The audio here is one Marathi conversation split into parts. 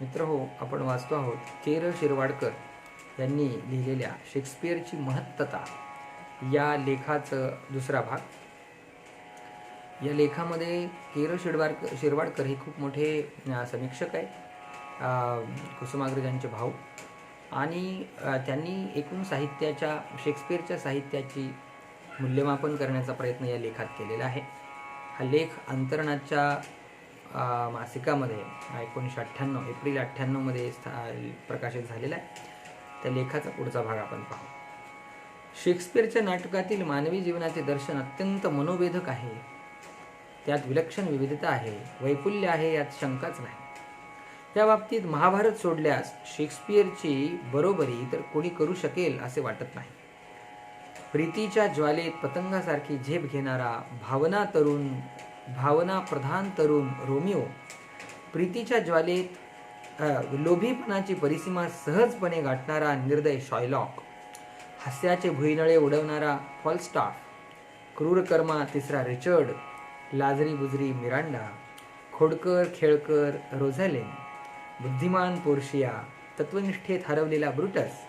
मित्रहो, आपण वाचतो आहोत के. शिरवाडकर यांनी लिहिलेल्या शेक्सपियरची महत्तता या लेखाचं दुसरा भाग. या लेखामध्ये के. शिरवाडकर हे खूप मोठे समीक्षक आहेत, कुसुमाग्रजांचे भाऊ, आणि त्यांनी एकूण साहित्याच्या शेक्सपियरच्या साहित्याची मूल्यमापन करण्याचा प्रयत्न या लेखात केलेला आहे. हा लेख अंतरणाच्या मासिकामध्ये 1998 एप्रिल 98मध्ये प्रकाशित झालेला आहे. त्या लेखाचा पुढचा भाग आपण पाहू. शेक्सपियरच्या नाटकातील मानवी जीवनाचे दर्शन अत्यंत मनोवेधक आहे. त्यात विलक्षण विविधता आहे, वैपुल्य आहे, यात शंकाच नाही. या बाबतीत महाभारत सोडल्यास शेक्सपियरची बरोबरी तर कोणी करू शकेल असे वाटत नाही. प्रीतीच्या ज्वालेत पतंगासारखी झेप घेणारा भावना प्रधान तरुण रोमिओ, प्रीतीच्या ज्वालेत लोभीपणाची परिसीमा सहजपणे गाठणारा निर्दय शॉयलॉक, हास्याचे भुईनळे उडवणारा फॉलस्टाफ, क्रूरकर्मा तिसरा रिचर्ड, लाजरी बुजरी मिरांडा, खोडकर खेळकर रोझॅलिन, बुद्धिमान पोर्शिया, तत्वनिष्ठेत हरवलेला ब्रुटस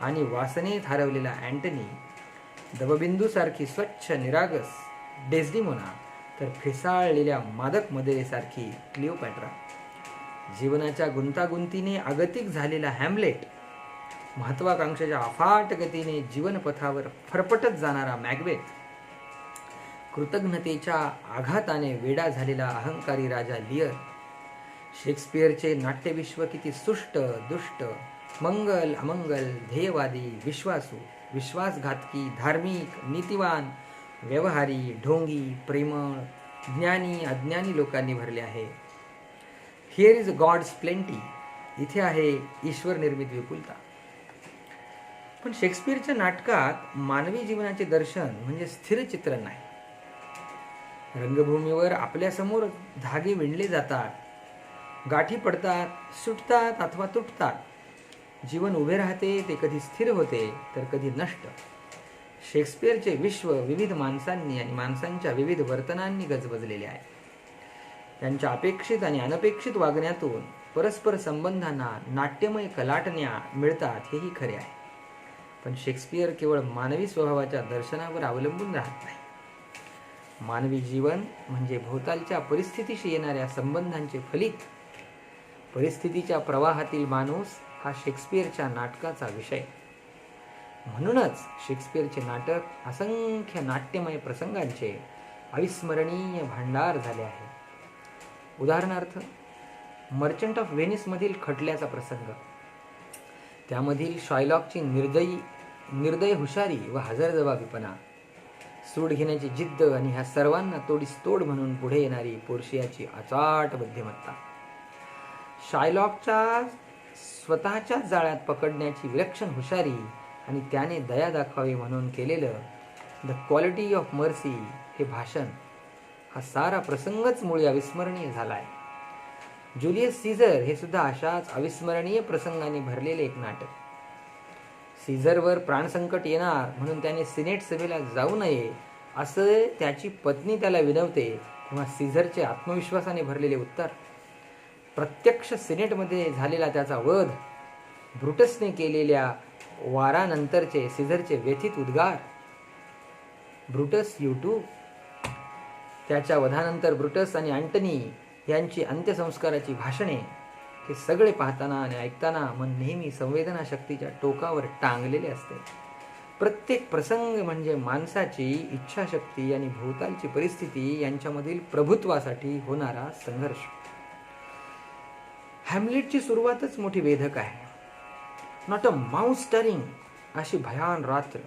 आणि वासनेत हरवलेला अँटनी, दबबिंदूसारखी स्वच्छ निरागस डेस्डिमोना, तर फेसाळलेल्या मादक मदरेसारखी क्लिओपॅट्रा, जीवनाच्या गुंतागुंतीने अगतिक झालेला हॅम्लेट, महत्वाकांक्षेच्या अफाट गतीने जीवनपथावर फरफटत जाणारा मॅकबेथ, कृतज्ञतेच्या आघाताने वेडा झालेला अहंकारी राजा लिअर. शेक्सपियरचे नाट्यविश्व किती सुष्ट, दुष्ट, मंगल अमंगल, ध्येयवादी, विश्वासू, विश्वासघातकी, धार्मिक, नीतिवान, व्यवहारी, ढोंगी, प्रेमळ, ज्ञानी, अज्ञानी लोकांनी भरले आहे. Here is God's plenty. इथे आहे ईश्वर निर्मित विपुलता. पण शेक्सपियरच्या नाटकात मानवी जीवनाचे दर्शन म्हणजे स्थिर चित्रण नाही. रंगभूमीवर आपल्यासमोर धागे विणले जातात, गाठी पडतात, सुटतात अथवा तुटतात. जीवन उभे राहते, ते कधी स्थिर होते तर कधी नष्ट. शेक्सपियरचे विश्व विविध माणसांनी आणि माणसांच्या विविध वर्तनांनी गजबजलेले आहे. त्यांच्या अपेक्षित आणि अनपेक्षित वागण्यातून परस्पर संबंधांना नाट्यमय कलाटण्या मिळतात, हेही खरे आहे. पण शेक्सपियर केवळ मानवी स्वभावाच्या दर्शनावर अवलंबून राहत नाही. मानवी जीवन म्हणजे भोवतालच्या परिस्थितीशी येणाऱ्या संबंधांचे फलित. परिस्थितीच्या प्रवाहातील माणूस हा शेक्सपियरच्या नाटकाचा विषय. म्हणूनच शेक्सपियरचे नाटक असंख्य नाट्यमय प्रसंगांचे अविस्मरणीय भांडार झाले आहे. उदाहरणार्थ, मर्चंट ऑफ व्हेनिसमधील खटल्याचा प्रसंग, त्यामधील शॉयलॉकची निर्दय हुशारी व हजरजबाबीपणा, सूड घेण्याची जिद्द आणि ह्या सर्वांना तोडीस तोड म्हणून पुढे येणारी पोर्शियाची अचाट बुद्धिमत्ता, शायलॉकच्या स्वतःच्याच जाळ्यात पकडण्याची विलक्षण हुशारी आणि त्याने दया दाखवावी म्हणून केलेलं द क्वालिटी ऑफ मर्सी हे भाषण, हा सारा प्रसंगच मुळी अविस्मरणीय झाला आहे. ज्युलियस सीझर हे सुद्धा अशाच अविस्मरणीय प्रसंगाने भरलेले एक नाटक. सीझरवर प्राणसंकट येणार म्हणून त्याने सिनेट सभेला जाऊ नये असं त्याची पत्नी त्याला विनवते, तेव्हा सीझरचे आत्मविश्वासाने भरलेले उत्तर, प्रत्यक्ष सिनेटमध्ये झालेला त्याचा वध, ब्रुटसने केलेल्या वारानंतरचे सीझरचे व्यथित उद्गार, ब्रुटस यू टू, त्याच्या वधानंतर ब्रुटस आणि अँटनी यांची अंत्यसंस्काराची भाषणे, हे सगळे पाहताना आणि ऐकताना मन नेहमी संवेदना शक्तीच्या टोकावर टांगलेले असते. प्रत्येक प्रसंग म्हणजे माणसाची इच्छाशक्ती आणि भोवतालची परिस्थिती यांच्यामधील प्रभुत्वासाठी होणारा संघर्ष. हॅम्लेटची सुरुवातच मोठी वेधक आहे. नॉट अ माउस स्टरिंग अशी भयान रात्र.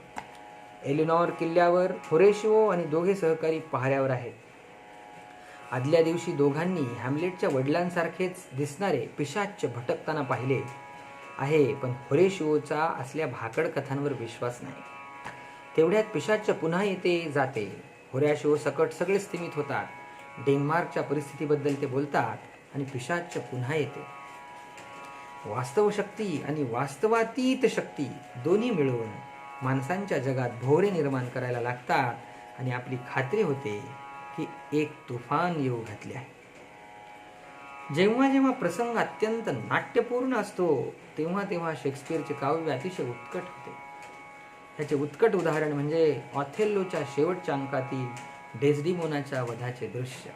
एलिनॉर किल्ल्यावर होरेशिओ आणि दोघे सहकारी पहाऱ्यावर आहेत. आदल्या दिवशी दोघांनी हॅम्लेटच्या वडिलांसारखेच दिसणारे पिशाच्च भटकताना पाहिले आहे, पण होरेशिओचा असल्या भाकड कथांवर विश्वास नाही. तेवढ्यात पिशाच्च पुन्हा येते जाते. होरेशिओ सकट सगळे स्थिमित होतात. डेन्मार्कच्या परिस्थितीबद्दल ते बोलतात आणि पिशाच्च पुन्हा येते. वास्तव शक्ती आणि वास्तवातीत शक्ती दोन्ही मिळून माणसांच्या जगात भोवरे निर्माण करायला लागतात आणि आपली खात्री होते की एक तुफान येऊ घातले आहे. जेव्हा जेव्हा प्रसंग अत्यंत नाट्यपूर्ण असतो तेव्हा तेव्हा शेक्सपियरचे काव्य अतिशय उत्कट होते. ह्याचे उत्कट उदाहरण म्हणजे ऑथेल्लोच्या शेवटच्या अंकातील डेस्डिमोनाच्या वधाचे दृश्य.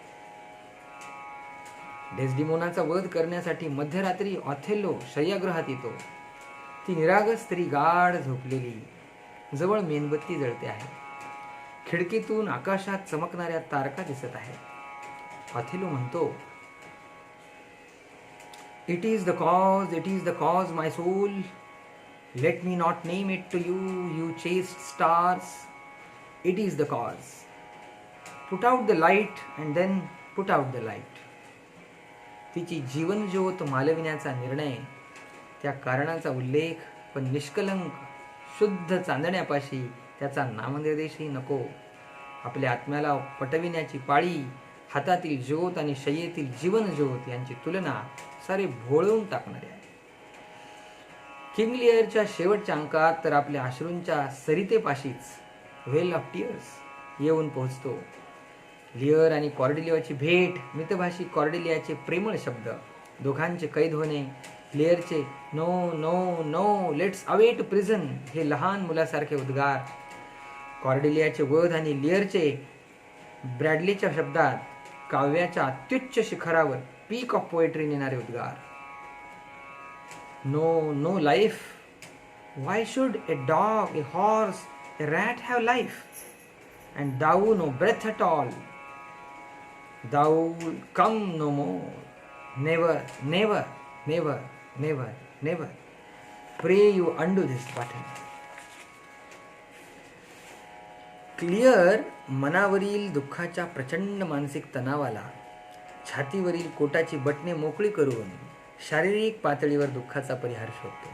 डेस्डिमोनाचा वध करण्यासाठी मध्यरात्री ऑथेल्लो शय्यागृहात येतो. ती निरागस स्त्री गाढ झोपलेली, जवळ मेणबत्ती जळते आहे. खिडकीतून आकाशात चमकणाऱ्या तारका दिसत आहेत. ऑथेल्लो म्हणतो, "It is the cause, my soul. Let me not name it to you, you chaste stars. It is the cause. Put out the light and then put out the light." तिची जीवनज्योत मालविण्याचा निर्णय, त्या कारणाचा उल्लेख, पण निष्कलंक शुद्ध चांदण्यापाशी त्याचा नामनिर्देशही नको. आपल्या आत्म्याला पटविण्याची पाळी, हातातील ज्योत आणि शय्येतील जीवनज्योत यांची तुलना सारे भोळवून टाकणारे आहे. किंग लिअरच्या शेवटच्या अंकात तर आपल्या अश्रूंच्या सरितेपाशीच वेल ऑफ टीअर्स येऊन पोहोचतो. लिअर आणि कॉर्डेलियाची भेट, मितभाषी कॉर्डेलियाचे प्रेमळ शब्द, दोघांचे कैद होणे, लिअरचे "no no no, let's away to prison" हे लहान मुलासारखे उद्गार, कॉर्डेलियाचे वध आणि लिअरचे ब्रॅडलीच्या शब्दात काव्याच्या अत्युच्च शिखरावर पीक ऑफ पोएट्री नेणारे उद्गार. "No no life, why should a dog, a horse, a rat have life? And thou no breath at all. Thou will come no more. Never, never, never, never, never. Pray you undo this button." Clear मनावरील दुःखाच्या प्रचंड मानसिक तणावाला छातीवरील कोटाची बटणे मोकळी करून शारीरिक पातळीवर दुःखाचा परिहार शोधतो.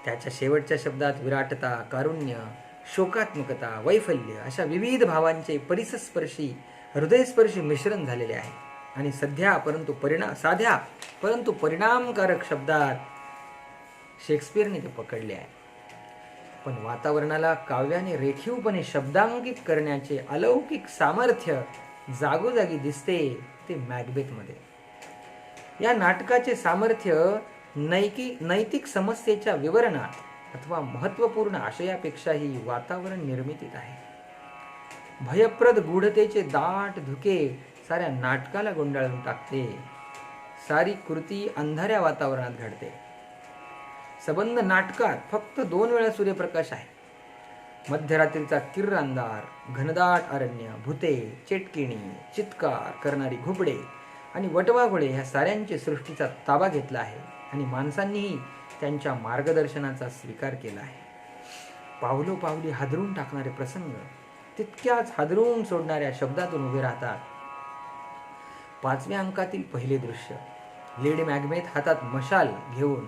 त्याच्या शेवटच्या शब्दात विराटता, कारुण्य, शोकात्मकता, वैफल्य अशा विविध भावांचे परिसस्पर्शी, हृदयस्पर्शी मिश्रण झालेले आहे. आणि साध्या परंतु परिणामकारक शब्दात शेक्सपियरने ते पकडले आहे. पण वातावरणाला काव्याने रेखीवपणे शब्दांकित करण्याचे अलौकिक सामर्थ्य जागोजागी दिसते ते मॅकबेथमध्ये. या नाटकाचे सामर्थ्य नैतिक समस्येच्या विवरणात अथवा महत्त्वपूर्ण आशयापेक्षाही वातावरण निर्मितीत आहे. भयप्रद गूढतेचे दाट धुके साऱ्या नाटकाला गुंडाळून टाकते. सारी कृती अंधाऱ्या वातावरणात घडते. सबंध नाटकात फक्त 2 वेळा सूर्यप्रकाश आहे. मध्यरात्रीचा किर्र अंधार, घनदाट अरण्य, भूते, चेटकिणी, चित्कार करणारी घुबडे आणि वटवाघुळे ह्या साऱ्यांची सृष्टीचा ताबा घेतला आहे आणि माणसांनीही त्यांच्या मार्गदर्शनाचा स्वीकार केला आहे. पावलोपावली हादरून टाकणारे प्रसंग तितक्याच हादरून सोडणाऱ्या शब्दातून उभे राहतात. 5व्या अंकातील पहिले दृश्य, लेडी मॅकबेथ हातात मशाल घेऊन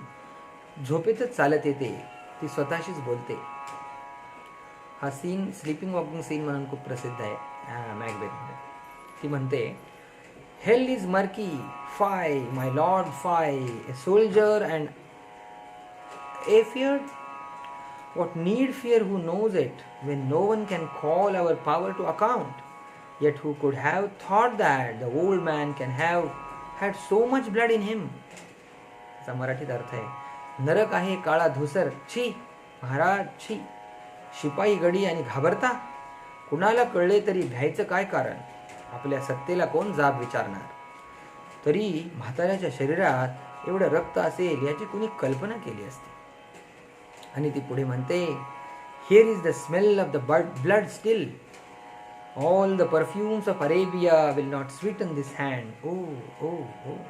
झोपेतच चालत येते. ती स्वतःशीच बोलते. हा सीन स्लीपिंग वॉकिंग सीन म्हणून खूप प्रसिद्ध आहे मॅकबेथमध्ये. ती म्हणते, "Hell is murky, fie, my lord, fie, a soldier and afeared? What need fear who knows it, when no one can call our power to account? Yet who could have thought that the old man can have had so much blood in him?" याचा मराठीत अर्थ आहे, नरक आहे काळा धुसर, छी महाराज छी. शिपाई गडी आणि घाबरता? कुणाला कळले तरी भ्यायचं काय कारण? आपल्या सत्तेला कोण जाब विचारणार? तरी म्हाताऱ्याच्या शरीरात एवढं रक्त असेल याची कुणी कल्पना केली असती. आणि ती पुढे म्हणते, "Here is the smell of the blood still. All the perfumes of Arabia will not sweeten this hand. Oh, oh, oh."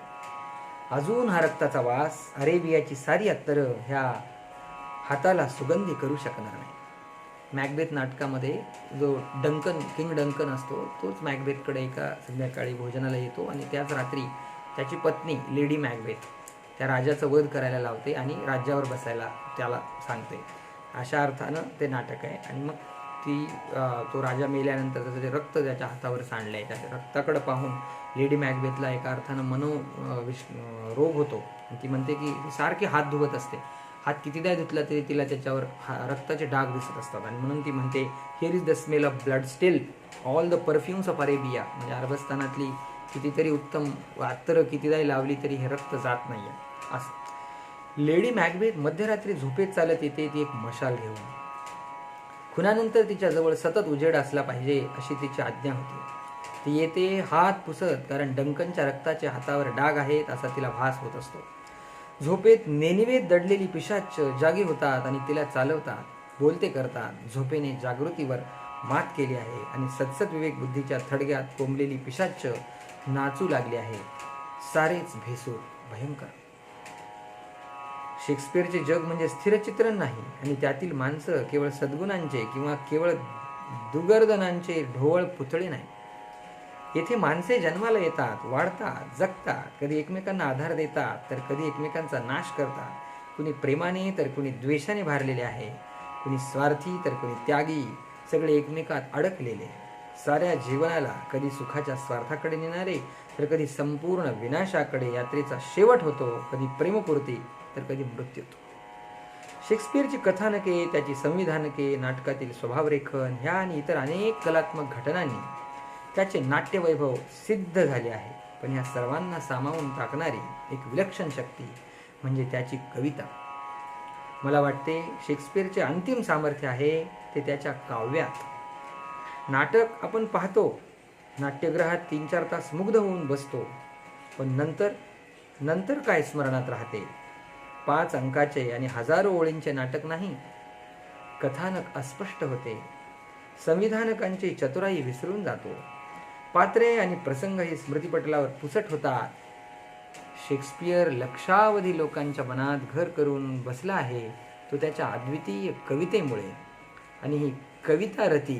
अजून हा रक्ताचा वास, अरेबियाची सारी अत्तरं ह्या हाताला सुगंधी करू शकणार नाही. मॅकबेथ नाटकामध्ये जो किंग डंकन असतो तोच मॅकबेथकडे एका संध्याकाळी भोजनाला येतो आणि त्याच रात्री त्याची पत्नी लेडी मॅकबेथ त्या राजाचं वध करायला लावते आणि राज्यावर बसायला त्याला सांगते. अशा अर्थानं ते नाटक आहे. आणि मग तो राजा मेल्यानंतर त्याचं जे रक्त त्याच्या हातावर सांडलं आहे, त्या रक्ताकडे पाहून लेडी मॅकबेथला एका अर्थानं रोग होतो. ती म्हणते की ती सारखी हात धुवत असते. हात कितीदा धुतला तरी तिला त्याच्यावर रक्ताचे डाग दिसत असतात. आणि म्हणून ती म्हणते, "here is the smell of blood still, all the perfumes of Arabia." म्हणजे अरबस्थानातली कितीतरी उत्तम अत्तर कितीदाही लावली तरी हे रक्त जात नाही आहे असं. लेडी मॅकबेथ मध्यरात्री झोपेत चालत येते, ती एक मशाल घेऊन. खुनानंतर तिच्याजवळ सतत उजेड असला पाहिजे अशी तिची आज्ञा होती. ती येते हात पुसत, कारण डंकनच्या रक्ताचे हातावर डाग आहेत असा तिला भास होत असतो. झोपेत नेनिवेत दडलेली पिशाच जागी होतात आणि तिला चालवतात, बोलते करतात. झोपेने जागृतीवर मात केली आहे आणि सतसत विवेक बुद्धीच्या थडग्यात कोंबलेली पिशाच नाचू लागली आहे. सारेच भेसूर भयंकर. शेक्सपियरचे जग म्हणजे स्थिर चित्रण नाही आणि त्यातील माणसं केवळ सद्गुणांचे किंवा केवळ दुर्गर्दनांचे ढोळ पुतळे नाही. येथे माणसे जन्माला येतात, वाढतात, जगतात, कधी एकमेकांना आधार देतात तर कधी एकमेकांचा नाश करतात. कुणी प्रेमाने तर कुणी द्वेषाने भारलेले आहे, कुणी स्वार्थी तर कुणी त्यागी, सगळे एकमेकात अडकलेले. साऱ्या जीवनाला कधी सुखाच्या स्वार्थाकडे नेणारे तर कधी संपूर्ण विनाशाकडे यात्रेचा शेवट होतो, कधी प्रेमपूर्ती तर कधी मृत्यूतो. शेक्सपियरची कथानके, त्याची संविधानके, नाटकातील स्वभावरेखन ह्या आणि इतर अनेक कलात्मक घटनांनी त्याचे नाट्यवैभव सिद्ध झाले आहे. पण या सर्वांना सामावून टाकणारी एक विलक्षण शक्ती म्हणजे त्याची कविता. मला वाटते शेक्सपियरचे अंतिम सामर्थ्य आहे ते त्याच्या काव्यात. नाटक आपण पाहतो, नाट्यगृहात 3-4 तास मुग्ध होऊन बसतो, पण नंतर काय स्मरणात राहते? 5 अंकाचे आणि हजारो ओळींचे नाटक नाही. कथानक अस्पष्ट होते, संविधानकांची चतुराई विसरून जातो, पात्रे आणि प्रसंग हे स्मृतिपटलावर पुसट होतात. शेक्सपियर लक्षावधी लोकांच्या मनात घर करून बसला आहे तो त्याच्या अद्वितीय कवितेमुळे, आणि ही कविता रती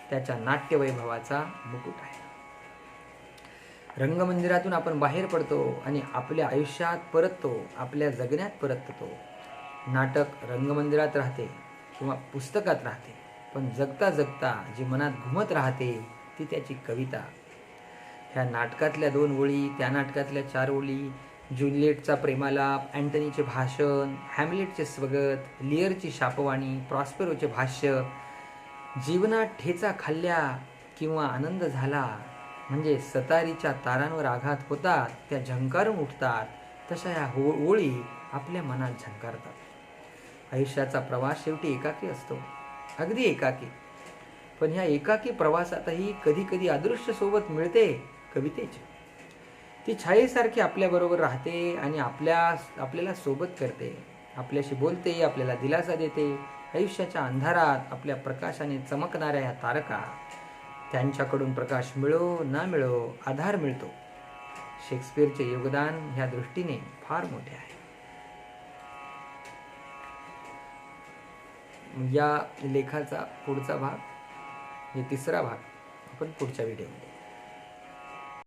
त्याच्या नाट्यवैभवाचा मुकुट आहे. रंगमंदिरातून आपण बाहेर पडतो आणि आपल्या आयुष्यात परततो, आपल्या जगण्यात परततो. नाटक रंगमंदिरात राहते किंवा पुस्तकात राहते, पण जगता जगता जी मनात घुमत राहते ती त्याची कविता. ह्या नाटकातल्या 2 ओळी, त्या नाटकातल्या 4 ओळी, ज्युलिएटचा प्रेमालाप, अँटनीचे भाषण, हॅमलेटचे स्वगत, लिअरची शापवाणी, प्रॉस्पेरोचे भाष्य, जीवनात ठेचा खाल्ल्या किंवा आनंद झाला म्हणजे सतारीच्या तारांवर आघात होतात, त्या झंकारून उठतात, तशा या ओळी आपल्या मनात झंकारतात. आयुष्याचा प्रवास शेवटी एकाकी असतो, अगदी एकाकी. पण ह्या एकाकी प्रवासातही कधी कधी अदृश्य सोबत मिळते कवितेची. ती छायेसारखी आपल्याबरोबर राहते आणि आपल्याला सोबत करते, आपल्याशी बोलते, आपल्याला दिलासा देते. आयुष्याच्या अंधारात आपल्या प्रकाशाने चमकणाऱ्या ह्या तारका, त्यांच्याकडून प्रकाश मिळो ना मिळो आधार मिळतो. शेक्सपियरचे योगदान ह्या दृष्टीने फार मोठे आहे. या लेखाचा पुढचा भाग, 3रा भाग आपण पुढच्या व्हिडिओमध्ये